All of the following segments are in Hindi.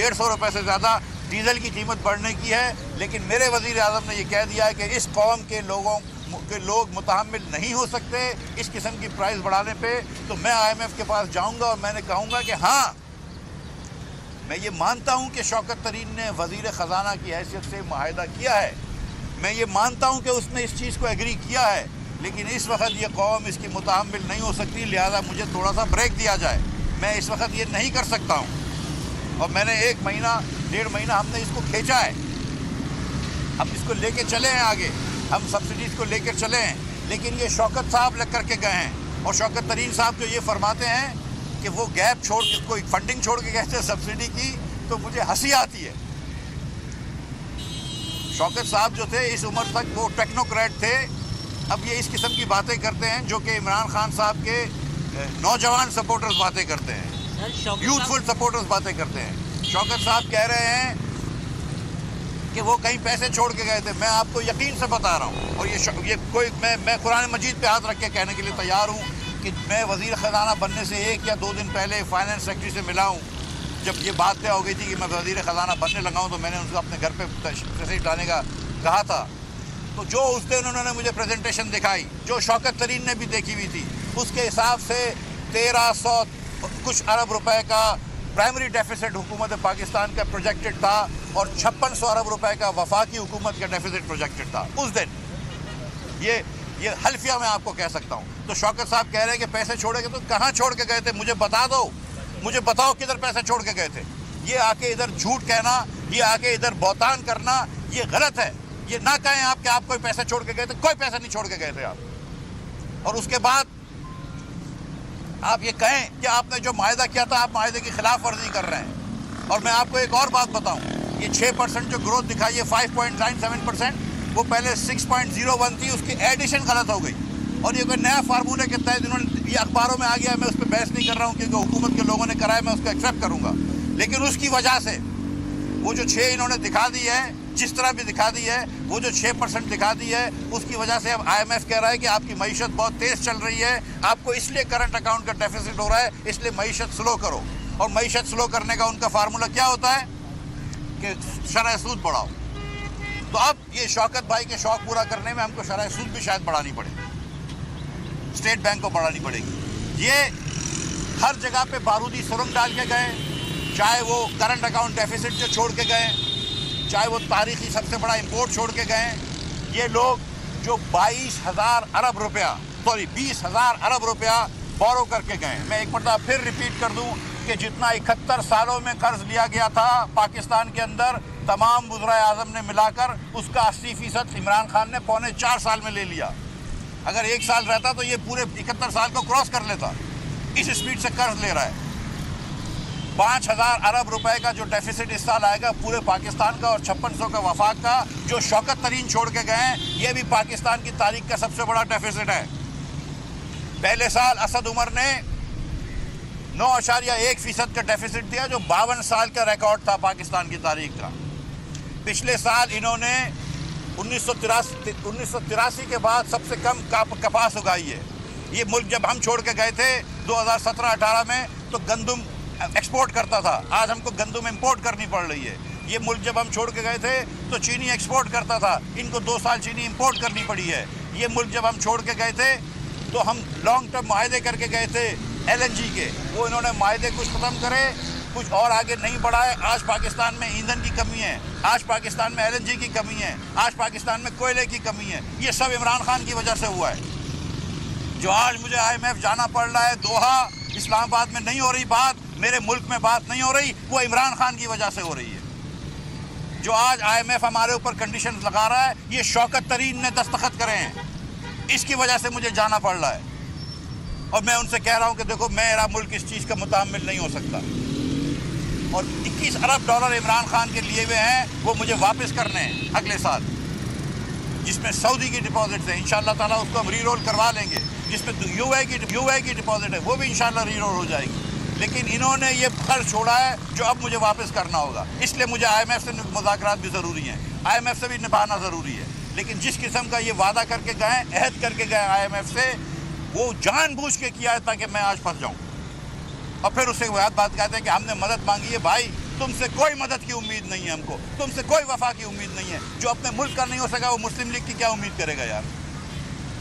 150 रुपये से ज़्यादा डीजल की कीमत बढ़ने की है। लेकिन मेरे वज़ीर आज़म ने यह कह दिया है कि इस कौम के लोग मुतहम्मिल नहीं हो सकते इस किस्म की प्राइस बढ़ाने पे। तो मैं IMF के पास जाऊंगा और मैंने कहूँगा कि हाँ, मैं ये मानता हूँ कि शौकत तरीन ने वज़ीर ख़जाना की हैसियत से मुआहदा किया है, मैं ये मानता हूँ कि उसने इस चीज़ को एग्री किया है, लेकिन इस वक्त ये कौम इसकी मुतहम्मिल नहीं हो सकती, लिहाजा मुझे थोड़ा सा ब्रेक दिया जाए। मैं इस वक्त ये नहीं कर सकता हूँ। और मैंने 1 महीना 1.5 महीना हमने इसको खींचा है, हम इसको लेके चले हैं आगे, हम सब्सिडीज़ को लेकर चले हैं। लेकिन ये शौकत साहब लग करके गए हैं और शौकत तरीन साहब जो ये फरमाते हैं कि वो गैप छोड़ के कोई फंडिंग छोड़ के कहते हैं सब्सिडी की, तो मुझे हंसी आती है। शौकत साहब जो थे इस उम्र तक वो टेक्नोक्रेट थे, अब ये इस किस्म की बातें करते हैं जो कि इमरान खान साहब के नौजवान सपोर्टर्स बातें करते हैं, यूथफुल सपोर्टर्स बातें करते हैं। शौकत साहब कह रहे हैं कि वो कहीं पैसे छोड़ के गए थे। मैं आपको यकीन से बता रहा हूँ, और ये कोई मैं कुरान मजीद पे हाथ रख के कहने के लिए तैयार हूँ कि मैं वज़ीर ख़जाना बनने से 1 या 2 दिन पहले फाइनेंस सेक्रेटरी से मिला हूँ। जब ये बात तय हो गई थी कि मैं वज़ीर ख़जाना बनने लगा हूँ, तो मैंने उनको अपने घर पे तशरीफ़ लाने का कहा था। तो जो उस दिन उन्होंने मुझे प्रेजेंटेशन दिखाई, जो शौकत तरीन ने भी देखी हुई थी, उसके हिसाब से 1300 कुछ अरब रुपए का प्राइमरी डेफिसिट हुकूमत पाकिस्तान का प्रोजेक्टेड था और 5600 अरब रुपए का वफाकी हुकूमत का डेफिसिट प्रोजेक्टेड था उस दिन। ये हल्फिया मैं आपको कह सकता हूँ। तो शौकत साहब कह रहे हैं कि पैसे छोड़ेंगे, तो कहाँ छोड़ के गए थे? मुझे बता दो, मुझे बताओ किधर पैसे छोड़ के गए थे। ये आके इधर झूठ कहना, ये आके इधर बहतान करना, ये गलत है। ये ना कहें आप कि आप कोई पैसे छोड़ के गए थे, कोई पैसे नहीं छोड़ के गए थे आप। और उसके बाद आप ये कहें कि आपने जो माहिदा किया था, आप माहिदे की खिलाफ वर्जी कर रहे हैं। और मैं आपको एक और बात बताऊं, ये 6% जो ग्रोथ दिखाई है 5.97%, वो पहले 6.01 थी, उसकी एडिशन गलत हो गई। और ये कोई नया फार्मूले के तहत इन्होंने, ये अखबारों में आ गया, मैं उस पर बहस नहीं कर रहा हूँ क्योंकि हुकूमत के लोगों ने कराया, मैं उसको एक्सेप्ट करूँगा। लेकिन उसकी वजह से वो जो 6 इन्होंने दिखा दी है, जिस तरह भी दिखा दी है, वो जो 6% दिखा दी है, उसकी वजह से अब IMF कह रहा है कि आपकी मईशत बहुत तेज़ चल रही है, आपको इसलिए करंट अकाउंट का डेफिसिट हो रहा है, इसलिए मईशत स्लो करो। और मईशत स्लो करने का उनका फार्मूला क्या होता है कि शरह सूद बढ़ाओ। तो अब ये शौकत भाई के शौक पूरा करने में हमको शरह सूद भी शायद बढ़ानी पड़ेगी, स्टेट बैंक को बढ़ानी पड़ेगी। ये हर जगह पे बारूदी सुरंग डाल के गए, चाहे वो करंट अकाउंट डेफिसिट जो छोड़ के गए, चाहे वो तारीखी सबसे बड़ा इंपोर्ट छोड़ के गए। ये लोग जो 22,000 अरब रुपया, सॉरी 20,000 अरब रुपया बोरो करके गए। मैं एक मरतबा फिर रिपीट कर दूं कि जितना 71 सालों में कर्ज लिया गया था पाकिस्तान के अंदर, तमाम वज़ीर आज़म ने मिलाकर उसका 80% इमरान खान ने 4.25 साल में ले लिया। अगर 1 साल रहता तो ये पूरे 71 साल को क्रॉस कर लेता। इस स्पीड से कर्ज ले रहा है। 5,000 अरब रुपए का जो डेफिसिट इस साल आएगा पूरे पाकिस्तान का, और 5600 का वफाक का जो शौकत तरीन छोड़ के गए हैं, ये भी पाकिस्तान की तारीख का सबसे बड़ा डेफिसिट है। पहले साल असद उमर ने 9.1% का डेफिसिट दिया, जो 52 साल का रिकॉर्ड था पाकिस्तान की तारीख का। पिछले साल इन्होंने 1983 के बाद सबसे कम कपास उगाई है। ये मुल्क जब हम छोड़ के गए थे 2017-18 में, तो गंदम एक्सपोर्ट करता था, आज हमको गंदम इंपोर्ट करनी पड़ रही है। ये मुल्क जब हम छोड़ के गए थे तो चीनी एक्सपोर्ट करता था, इनको 2 साल चीनी इंपोर्ट करनी पड़ी है। ये मुल्क जब हम छोड़ के गए थे तो हम लॉन्ग टर्म माहदे करके गए थे LNG के, वो इन्होंने माहदे कुछ ख़त्म करे, कुछ और आगे नहीं बढ़ाए। आज पाकिस्तान में ईंधन की कमी है, आज पाकिस्तान में LNG की कमी है, आज पाकिस्तान में कोयले की कमी है। ये सब इमरान खान की वजह से हुआ है। जो आज मुझे IMF जाना पड़ रहा है, दोहा इस्लामाबाद में नहीं हो रही बात, मेरे मुल्क में बात नहीं हो रही, वो इमरान खान की वजह से हो रही है। जो आज IMF हमारे ऊपर कंडीशंस लगा रहा है, ये शौकत तरीन ने दस्तखत करे हैं, इसकी वजह से मुझे जाना पड़ रहा है। और मैं उनसे कह रहा हूं कि देखो, मेरा मुल्क इस चीज़ का मुतामिल नहीं हो सकता। और 21 अरब डॉलर इमरान खान के लिए हुए हैं, वो मुझे वापस करने हैं अगले साल, जिसमें सऊदी की डिपॉजिट है, इंशाअल्लाह ताला उसको हम रीरोल करवा लेंगे। जिसमें UAE की डिपॉजिट है, वो भी इंशाअल्लाह रीरोल हो जाएगी। लेकिन इन्होंने ये कर्ज छोड़ा है जो अब मुझे वापस करना होगा, इसलिए मुझे IMF से मुज़ाकरात भी ज़रूरी हैं, IMF से भी निभाना ज़रूरी है। लेकिन जिस किस्म का ये वादा करके गए, अहद करके गए IMF से, वो जानबूझ के किया है ताकि मैं आज फंस जाऊँ। और फिर उसके बाद बात कहते हैं कि हमने मदद मांगी है। भाई, तुमसे कोई मदद की उम्मीद नहीं है हमको, तुमसे कोई वफा की उम्मीद नहीं है। जो अपने मुल्क का नहीं हो सका वो मुस्लिम लीग की क्या उम्मीद करेगा यार?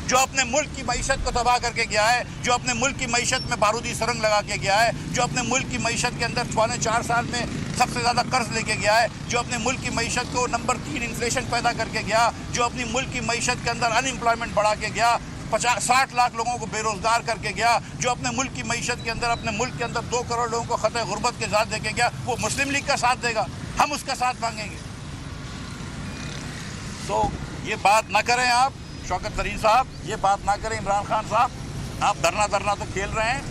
जो अपने मुल्क की मईशत को तबाह करके गया है, जो अपने मुल्क की मईशत में बारूदी सुरंग लगा के गया है, जो अपने मुल्क की मईशत के अंदर 4 साल में सबसे ज़्यादा कर्ज लेके गया है, जो अपने मुल्क की मईशत को नंबर 3 इन्फ्लेशन पैदा करके गया, जो अपनी मुल्क की मईशत के अंदर अनएम्प्लॉयमेंट बढ़ा के गया, 60 लाख लोगों को बेरोजगार करके गया, जो अपने मुल्क की मईशत के अंदर अपने मुल्क के अंदर 2 करोड़ लोगों को खतरे गुर्बत के साथ देके गया, वो मुस्लिम लीग का साथ देगा? हम उसका साथ मांगेंगे? तो ये बात ना करें आप शौकत तरीन साहब, ये बात ना करें इमरान खान साहब। आप धरना तो खेल रहे हैं,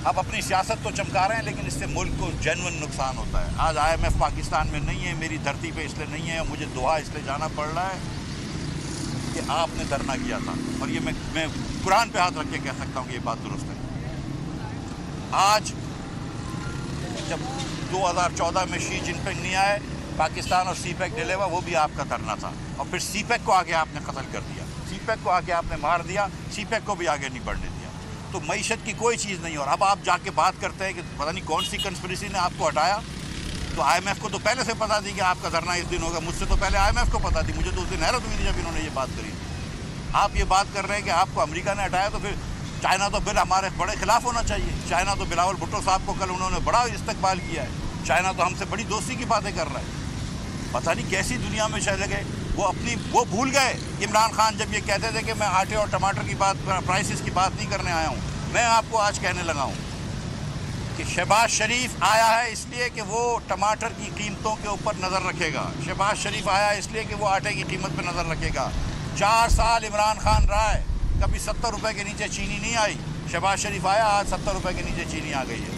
आप अपनी सियासत तो चमका रहे हैं, लेकिन इससे मुल्क को जेन्युइन नुकसान होता है। आज IMF पाकिस्तान में नहीं है, मेरी धरती पे इसलिए नहीं है, मुझे दोहा इसलिए जाना पड़ रहा है कि आपने धरना किया था। और ये मैं कुरान पे हाथ रख के कह सकता हूँ कि ये बात दुरुस्त है। आज जब 2014 में शी जिनपिंग नहीं आए, पाकिस्तान और CPEC डिले हुआ, वो भी आपका धरना था। और फिर CPEC को आगे आपने कत्ल कर दिया, CPEC को आगे आपने मार दिया, CPEC को भी आगे नहीं बढ़ने दिया। तो मईशत की कोई चीज़ नहीं। और अब आप जाके बात करते हैं कि पता नहीं कौन सी कंस्पिरेसी ने आपको हटाया। तो IMF को तो पहले से पता थी कि आपका धरना इस दिन होगा, मुझसे तो पहले IMF को पता थी। मुझे तो उस दिन हैरत हुई थी जब इन्होंने ये बात करी। आप ये बात कर रहे हैं कि आपको अमेरिका ने हटाया, तो फिर चाइना तो बिल हमारे बड़े खिलाफ होना चाहिए। चाइना तो बिलावल भुट्टो साहब को कल उन्होंने बड़ा इस्तकबाल किया है। चाइना तो हमसे बड़ी दोस्ती की बातें कर रहा है। पता नहीं कैसी दुनिया में चले गए वो भूल गए। इमरान खान जब ये कहते थे कि मैं आटे और टमाटर की बात, प्राइसेस की बात नहीं करने आया हूँ, मैं आपको आज कहने लगा हूँ कि शहबाज शरीफ आया है इसलिए कि वो टमाटर की कीमतों के ऊपर नज़र रखेगा। शहबाज शरीफ आया इसलिए कि वो आटे की कीमत पर नज़र रखेगा। 4 साल इमरान खान रहा है, कभी 70 रुपये के नीचे चीनी नहीं आई। शहबाज शरीफ आया, आज 70 रुपये के नीचे चीनी आ गई है।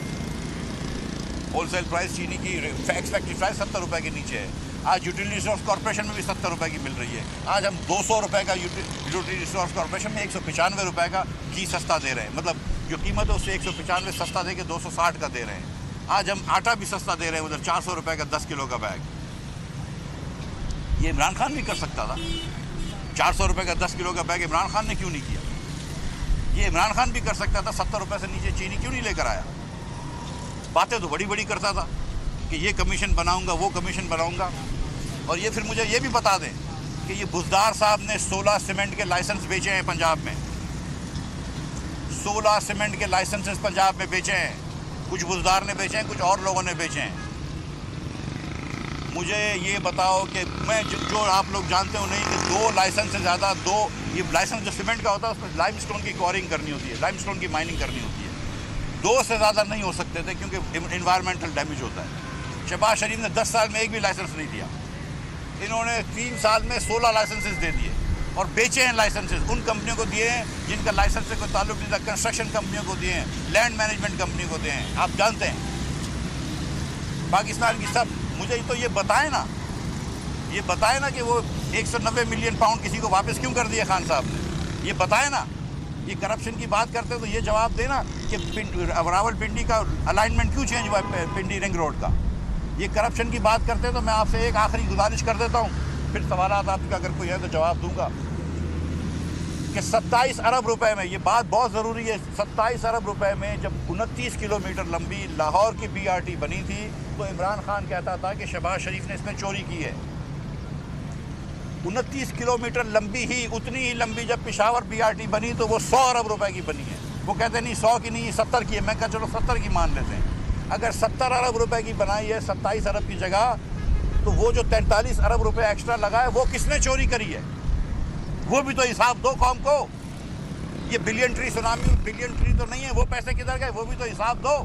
होलसेल प्राइस चीनी की एक्सपेक्टेड प्राइस 70 रुपये के नीचे है। आज यूटिलिटी रिसोर्स कॉर्पोरेशन में भी 70 रुपये की मिल रही है। आज हम 200 रुपये का यूटिलिटी रिसोर्स कॉर्पोरेशन में 195 रुपये का घी सस्ता दे रहे हैं। मतलब जो कीमत है उससे 195 सस्ता दे के 260 का दे रहे हैं। आज हम आटा भी सस्ता दे रहे हैं, उधर 400 रुपये का 10 किलो का बैग। ये इमरान खान भी कर सकता था। 400 रुपये का 10 किलो का बैग इमरान खान ने क्यों नहीं किया? ये इमरान खान भी कर सकता था। 70 रुपये से नीचे चीनी क्यों नहीं लेकर आया? बातें तो बड़ी बड़ी करता था कि ये कमीशन बनाऊंगा, वो कमीशन बनाऊंगा। और ये फिर मुझे ये भी बता दें कि ये बुजदार साहब ने 16 सीमेंट के लाइसेंस बेचे हैं पंजाब में। 16 सीमेंट के लाइसेंसेस पंजाब में बेचे हैं। कुछ बुजदार ने बेचे हैं, कुछ और लोगों ने बेचे हैं। मुझे ये बताओ कि मैं जो आप लोग जानते हो नहीं कि 2 लाइसेंस से ज़्यादा, 2 ये लाइसेंस जो सीमेंट का होता है उसमें लाइमस्टोन की क्वारिंग करनी होती है, लाइमस्टोन की माइनिंग करनी होती है। 2 से ज़्यादा नहीं हो सकते थे क्योंकि इन्वायरमेंटल डैमेज होता है। शहबाज शरीफ ने 10 साल में एक भी लाइसेंस नहीं दिया। इन्होंने 3 साल में 16 लाइसेंसेस दे दिए और बेचे हैं लाइसेंसेस। उन कंपनियों को दिए हैं जिनका लाइसेंस से कोई ताल्लुक नहीं था। कंस्ट्रक्शन कंपनियों को दिए हैं, लैंड मैनेजमेंट कंपनी को दिए हैं। आप जानते हैं पाकिस्तान की सब। मुझे तो ये बताएं ना कि वो 190 मिलियन पाउंड किसी को वापस क्यों कर दिए खान साहब ने? ये बताएं ना। ये करप्शन की बात करते हैं तो ये जवाब देना कि रावलपिंडी का अलाइनमेंट क्यों चेंज हुआ है पिंडी रिंग रोड का। ये करप्शन की बात करते हैं तो मैं आपसे एक आखिरी गुजारिश कर देता हूँ, फिर सवालात आपका अगर कोई है तो जवाब दूंगा कि 27 अरब रुपए में, ये बात बहुत ज़रूरी है, 27 अरब रुपए में जब 29 किलोमीटर लंबी लाहौर की BRT बनी थी तो इमरान खान कहता था कि शहबाज शरीफ ने इसमें चोरी की है। 29 किलोमीटर लंबी ही, उतनी ही लंबी जब पेशावर BRT बनी तो वो 100 अरब रुपए की बनी है। वो कहते नहीं 100 की नहीं 70 की है। मैं कहा चलो 70 की मान लेते हैं। अगर 70 अरब रुपए की बनाई है 27 अरब की जगह, तो वो जो 43 अरब रुपए एक्स्ट्रा लगा है वो किसने चोरी करी है? वो भी तो हिसाब दो कौम को। ये billion tree tsunami, billion tree तो नहीं है, वो पैसे किधर गए वो भी तो हिसाब दो।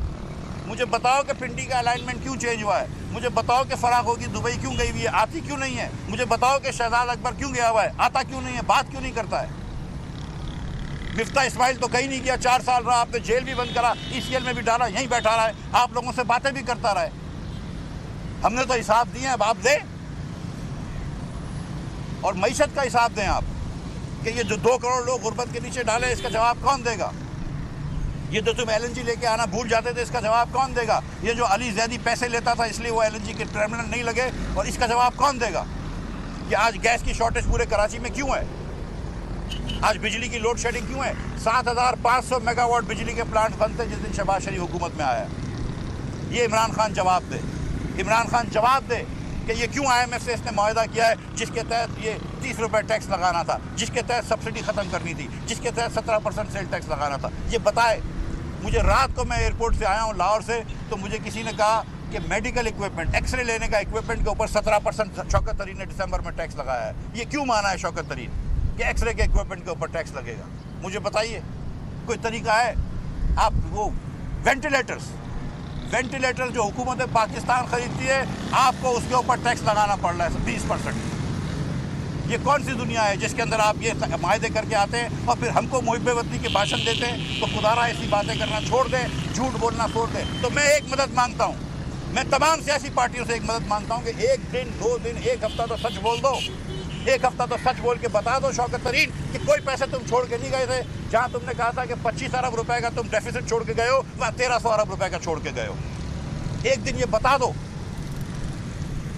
मुझे बताओ कि पिंडी का अलाइनमेंट क्यों चेंज हुआ है? मुझे बताओ कि फराग होगी दुबई क्यों गई हुई है, आती क्यों नहीं है? मुझे बताओ कि शहजाद अकबर क्यों गया हुआ है, आता क्यों नहीं है, बात क्यों नहीं करता है? मिफ्ता इस्माइल तो कहीं नहीं गया, 4 साल रहा, आपने जेल भी बंद करा, ECL में भी डाला, यहीं बैठा रहा है, आप लोगों से बातें भी करता रहा है। हमने तो हिसाब दिए, अब आप दें और मईशत का हिसाब दें आप कि ये जो 2 करोड़ लोग गुर्बत के नीचे डाले, इसका जवाब कौन देगा? ये जो तुम LNG लेके आना भूल जाते थे, इसका जवाब कौन देगा? ये जो अली जैदी पैसे लेता था इसलिए वो LNG के टर्मिनल नहीं लगे, और इसका जवाब कौन देगा? कि आज गैस की शॉर्टेज पूरे कराची में क्यों है? आज बिजली की लोड शेडिंग क्यों है? 7500 मेगावाट बिजली के प्लांट बनते जिस दिन शहबाज शरीफ हुकूमत में आया। ये इमरान खान जवाब दे। इमरान खान जवाब दे कि ये क्यों IMF से इसने मुआहदा किया है जिसके तहत ये 30 रुपये टैक्स लगाना था, जिसके तहत सब्सिडी ख़त्म करनी थी, जिसके तहत 17% सेल टैक्स लगाना था, ये बताए। मुझे रात को मैं एयरपोर्ट से आया हूँ लाहौर से, तो मुझे किसी ने कहा कि मेडिकल इक्विपमेंट, एक्सरे लेने का इक्विपमेंट के ऊपर 17% शौकत तरीन ने दिसंबर में टैक्स लगाया है। ये क्यों माना है शौकत तरीन कि एक्सरे के इक्विपमेंट के ऊपर टैक्स लगेगा? मुझे बताइए, कोई तरीका है? आप वो वेंटिलेटर्स जो हुकूमत पाकिस्तान खरीदती है, आपको उसके ऊपर टैक्स लगाना पड़ रहा है 20%। ये कौन सी दुनिया है जिसके अंदर आप ये मायदे करके आते हैं और फिर हमको मुहिब्बे वतनी के भाषण देते हैं? तो खुदारा ऐसी बातें करना छोड़ दें, झूठ बोलना छोड़ दें। तो मैं एक मदद मांगता हूँ, मैं तमाम सियासी पार्टियों से एक मदद मांगता हूँ कि 1 दिन 2 दिन 1 हफ्ता तो सच बोल दो। 1 हफ्ता तो सच बोल के बता दो शौकत तरीन कि कोई पैसे तुम छोड़ के नहीं गए थे। जहाँ तुमने कहा था कि 25 अरब रुपए का तुम डेफिसिट छोड़ के गए हो, वहाँ 1300 अरब रुपए का छोड़ के गए हो। एक दिन ये बता दो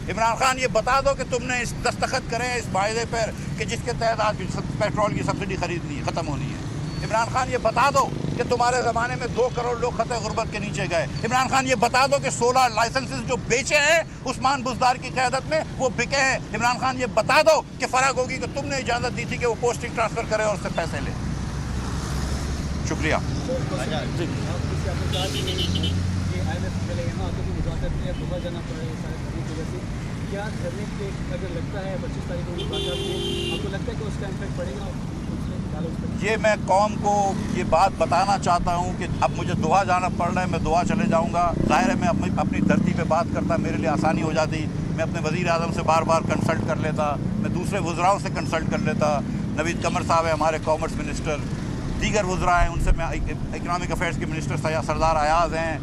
इमरान खान, ये बता दो कि तुमने इस दस्तखत करें इस मायदे पर कि जिसके तहत आज पेट्रोल की सब्सिडी खरीदनी ख़त्म होनी है। इमरान खान ये बता दो कि तुम्हारे ज़माने में 2 करोड़ लोग खतरे गुर्बत के नीचे गए। इमरान खान ये बता दो कि 16 लाइसेंसेस जो बेचे हैं उस्मान बुज़दार की क़यादत में वो बिके हैं। इमरान खान ये बता दो कि फराग होगी कि तुमने इजाज़त दी थी कि वो पोस्टिंग ट्रांसफ़र करे और उससे पैसे ले। शुक्रिया। क्या धरने के अगर लगता है 25 तारीख को आपको लगता है कि उसका इम्पैक्ट पड़ेगा? ये मैं कौम को ये बात बताना चाहता हूँ कि अब मुझे दोहा जाना पड़ रहा है, मैं दोहा चले जाऊँगा। ज़ाहिर है मैं अपनी धरती पे बात करता, मेरे लिए आसानी हो जाती। मैं अपने वज़ीर आज़म से बार बार कंसल्ट कर लेता, मैं दूसरे वज़राओं से कंसल्ट कर लेता। नवीद कमर साहब है हमारे कॉमर्स मिनिस्टर, दीगर वज़रा हैं उनसे मैं, इकनॉमिक अफेयर्स के मिनिस्टर सरदार अयाज़ हैं,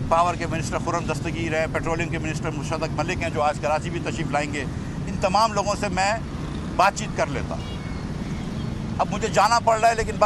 पावर के मिनिस्टर खुर्रम दस्तगीर हैं, पेट्रोलियम के मिनिस्टर मुशतक मलिक हैं जो आज कराची भी तशरीफ़ लाएंगे। इन तमाम लोगों से मैं बातचीत कर लेता। अब मुझे जाना पड़ रहा है लेकिन